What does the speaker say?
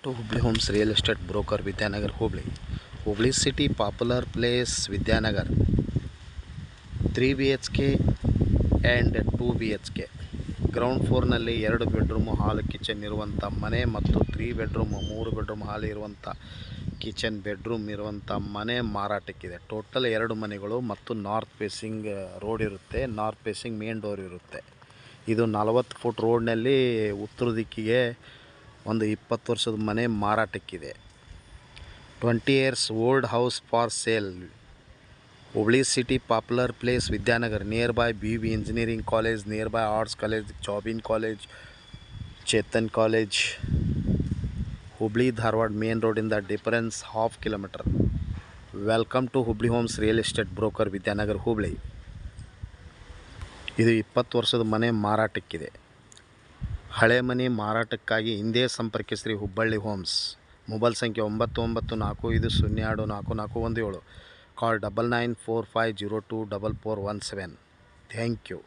to Hubli Homes Real Estate Broker Vidyanagar Hubli. Hubli City Popular Place Vidyanagar 3 BHK and 2 BHK. Ground ಫ್ಲೋರ್ನಲ್ಲಿ 2 bedroom hall kitchen ಇರುವಂಥ ಮನೆ ಮತ್ತು 3 bedroom 3 bedroom ಹಾಲ್ ಇರುವಂಥ kitchen bedroom ಇರುವಂಥ ಮನೆ ಮಾರಾಟಕ್ಕಿದೆ. Total 2 ಮನೆಗಳು ಮತ್ತು ನಾರ್ತ್ ಫೇಸಿಂಗ್ ರೋಡ್ ಇರುತ್ತೆ, ನಾರ್ತ್ ಫೇಸಿಂಗ್ ಮೇನ್ ಡೋರ್ ಇರುತ್ತೆ. ಇದು 40 ಫುಟ್ ರೋಡ್ನಲ್ಲಿ ಉತ್ತರ ದಿಕ್ಕಿಗೆ ಒಂದು 20 ವರ್ಷದ ಮನೆ ಮಾರಾಟಕ್ಕಿದೆ. 20 years old house for sale. Hubli city popular place Vidyanagar, near by BB engineering college, near by arts college, Jabin college, Chetan college. Hubli Dharwad main ರೋಡಿಂದ difference 1/2 kilometre. Welcome to Hubli homes real estate broker Vidyanagar Hubli. ಇದು 20 ವರ್ಷದ ಮನೆ ಮಾರಾಟಕ್ಕಿದೆ. ಹಳೆ ಮನೆ ಮಾರಾಟಕ್ಕಾಗಿ ಹಿಂದೆ ಸಂಪರ್ಕಿಸಿರಿ ಹುಬ್ಬಳ್ಳಿ ಹೋಮ್ಸ್. ಮೊಬೈಲ್ ಸಂಖ್ಯೆ 9945024417. ಕಾಲ್ 9945024417. Thank you.